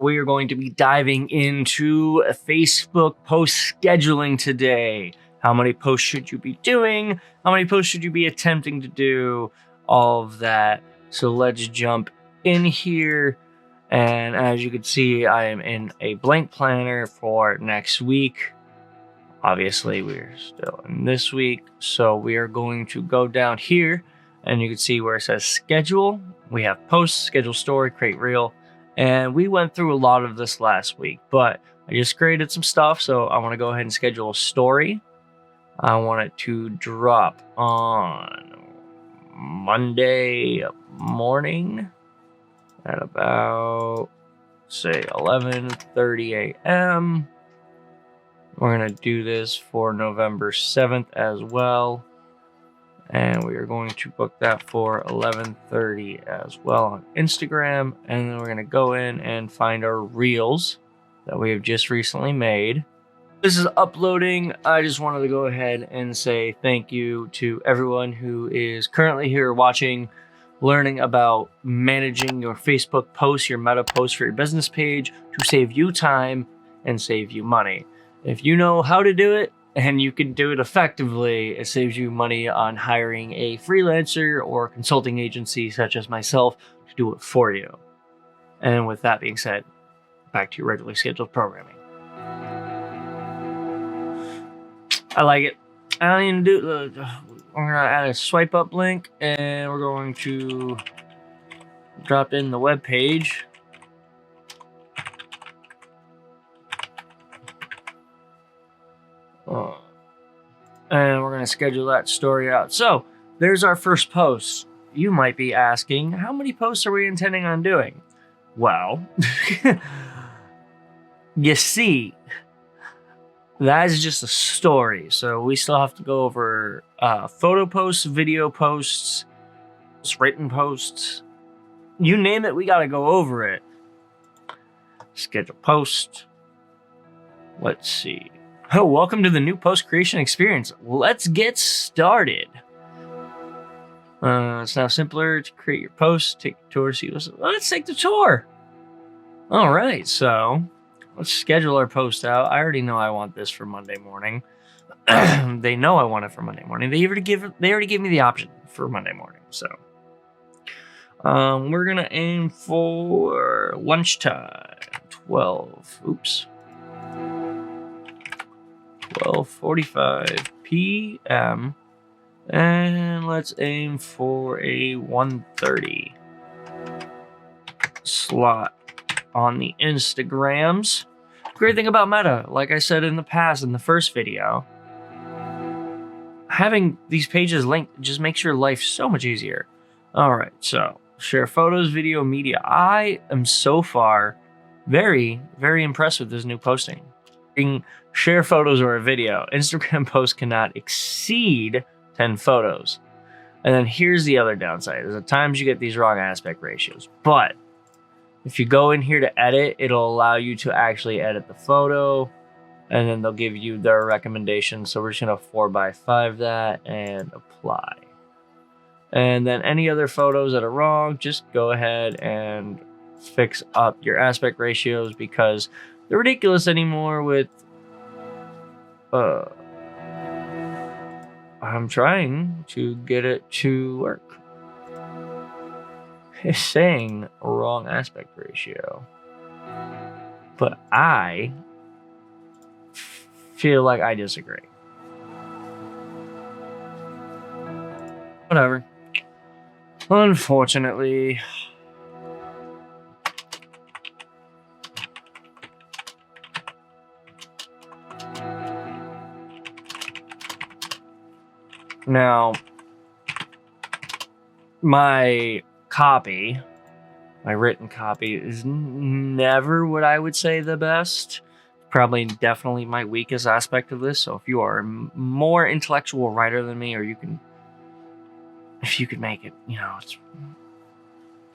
We are going to be diving into Facebook post scheduling today. How many posts should you be doing? How many posts should you be attempting to do? All of that. So let's jump in here. And as you can see, I am in a blank planner for next week. Obviously, we're still in this week. So we are going to go down here and you can see where it says schedule. We have post, schedule story, create reel. And we went through a lot of this last week, but I just created some stuff. So I want to go ahead and schedule a story. I want it to drop on Monday morning at about, say, 11:30 a.m. We're going to do this for November 7th as well. And we are going to book that for 11:30 as well on Instagram. And then we're going to go in and find our reels that we have just recently made. This is uploading. I just wanted to go ahead and say thank you to everyone who is currently here watching, learning about managing your Facebook posts, your meta posts for your business page to save you time and save you money. If you know how to do it, and you can do it effectively, it saves you money on hiring a freelancer or consulting agency such as myself to do it for you. And with that being said, back to your regularly scheduled programming. I like it. I don't even do we're gonna add a swipe up link and we're going to drop in the web page. And we're going to schedule that story out. So there's our first post. You might be asking, how many posts are we intending on doing? Well, you see, that is just a story. So we still have to go over photo posts, video posts, written posts. You name it, we got to go over it. Schedule post. Let's see. Oh, welcome to the new post creation experience. Let's get started. It's now simpler to create your post, take the tour, see what's. Let's take the tour. All right, so let's schedule our post out. I already know I want this for Monday morning. They know I want it for Monday morning. They already gave me the option for Monday morning. So we're gonna aim for lunchtime, 12:45 p.m. and let's aim for a 1:30 slot on the Instagrams. Great thing about Meta, like I said in the past in the first video, having these pages linked just makes your life so much easier. All right, so share photos, video, media. I am so far very, very impressed with this new posting. Share photos or a video. Instagram posts cannot exceed 10 photos. And then here's the other downside. Is at times you get these wrong aspect ratios. But if you go in here to edit, it'll allow you to actually edit the photo. And then they'll give you their recommendations. So we're just going to 4x5 that and apply. And then any other photos that are wrong, just go ahead and fix up your aspect ratios because they're ridiculous anymore with I'm trying to get it to work. It's saying wrong aspect ratio. But I feel like I disagree. Whatever. Unfortunately. Now, my copy, my written copy, is never what I would say the best. Probably definitely my weakest aspect of this. So if you are a more intellectual writer than me, or if you could make it, it's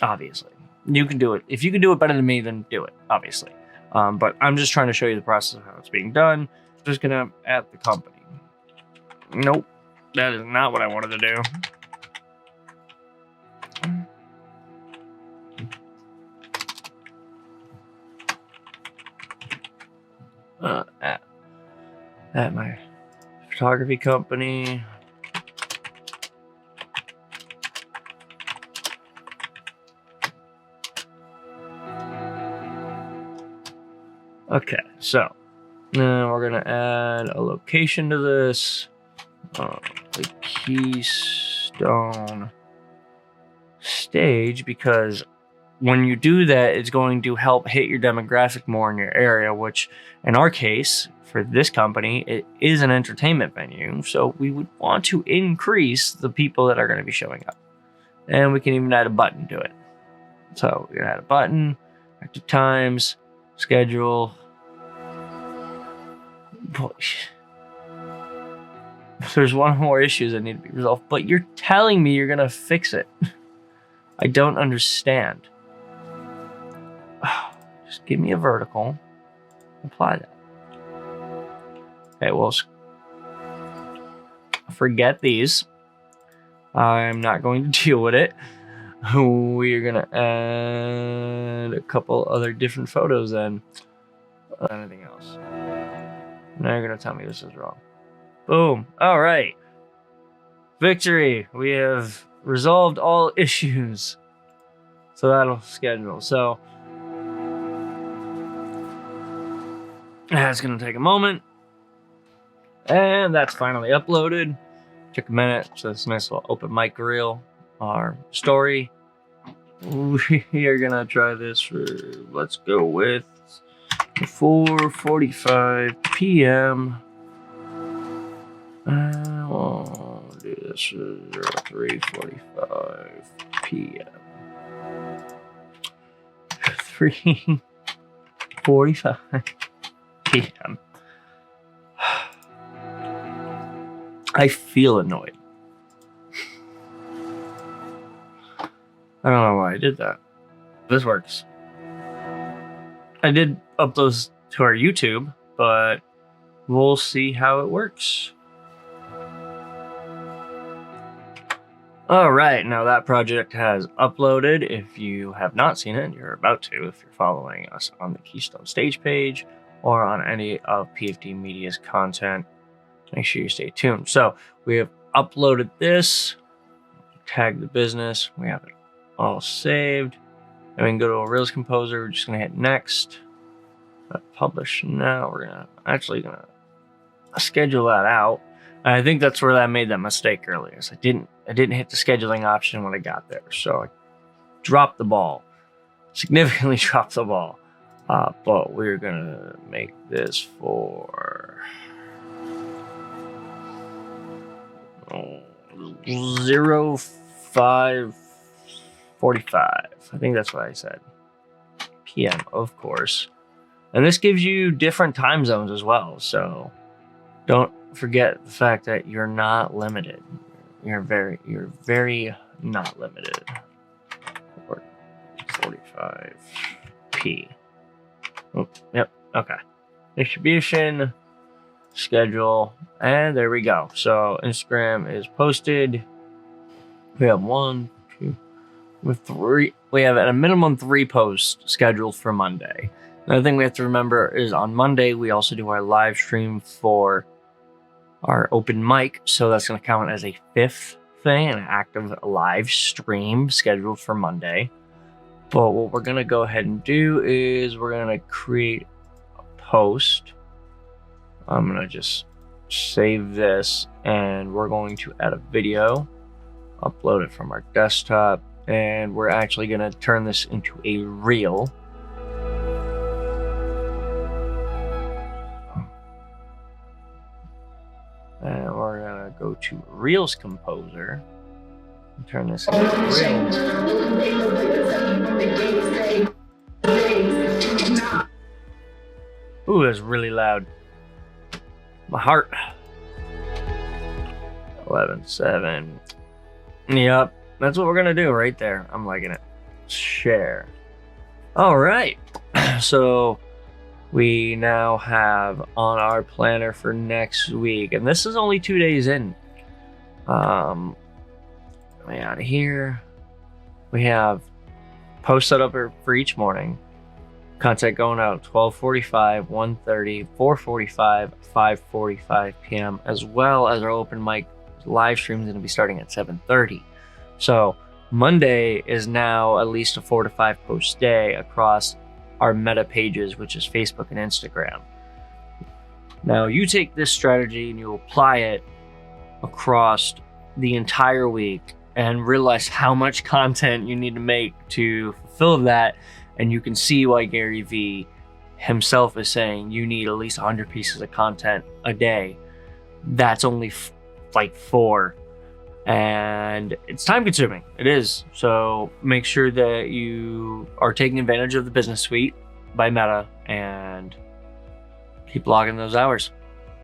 obviously you can do it. If you can do it better than me, then do it, obviously. But I'm just trying to show you the process of how it's being done. I'm just gonna add the company. Nope. That is not what I wanted to do. at my photography company. Okay, so now we're gonna add a location to this. The Keystone stage, because when you do that, it's going to help hit your demographic more in your area, which in our case, for this company, it is an entertainment venue. So we would want to increase the people that are going to be showing up. And we can even add a button to it. So we're going to add a button, active times, schedule. There's one more issue that need to be resolved, but you're telling me you're going to fix it. I don't understand. Just give me a vertical. Apply that. Okay, well, forget these. I'm not going to deal with it. We're going to add a couple other different photos then. Anything else? Now you're going to tell me this is wrong. Boom. All right. Victory. We have resolved all issues. So that'll schedule. So that's going to take a moment. And that's finally uploaded. Took a minute. So this nice little open mic reel, our story. We are going to try this for, let's go with 4:45 p.m. We'll do this for 3:45 p.m. 3:45 p.m. I feel annoyed. I don't know why I did that. This works. I did upload those to our YouTube, but we'll see how it works. All right, now that project has uploaded. If you have not seen it, you're about to, if you're following us on the Keystone Stage page or on any of P.F.D Media's content, make sure you stay tuned. So we have uploaded this, tagged the business, we have it all saved. And we can go to a Reels Composer. We're just gonna hit next. Publish now. We're gonna schedule that out. And I think that's where I made that mistake earlier. So I didn't hit the scheduling option when I got there. So I dropped the ball. Significantly dropped the ball. But we're gonna make this for 05:45. I think that's what I said. PM, of course. And this gives you different time zones as well. So don't forget the fact that you're not limited. You're very not limited. 45p. Oh, yep. Okay. Distribution, schedule, and there we go. So Instagram is posted. We have 1, 2, with 3. We have at a minimum 3 posts scheduled for Monday. Another thing we have to remember is on Monday we also do our live stream for our open mic, so that's going to count as a 5th thing, an active live stream scheduled for Monday. But what we're going to go ahead and do is we're going to create a post. I'm going to just save this, and we're going to add a video, upload it from our desktop, and we're actually going to turn this into a reel. And we're going to go to Reels Composer and turn this into a reel. Ooh, that's really loud. My heart. 11:7. Yep, that's what we're going to do right there. I'm liking it. Share. All right. So we now have on our planner for next week, and this is only 2 days in. Way out of here. We have posts set up for each morning, Content going out 12:45, 1:30, 4:45, 5:45 p.m., as well as our open mic live stream is going to be starting at 7:30. So Monday is now at least a 4 to 5 post day across our meta pages, which is Facebook and Instagram. Now you take this strategy and you apply it across the entire week and realize how much content you need to make to fulfill that. And you can see why Gary Vee himself is saying you need at least 100 pieces of content a day. That's only like 4. And it's time consuming. It is. So make sure that you are taking advantage of the business suite by Meta and keep logging those hours.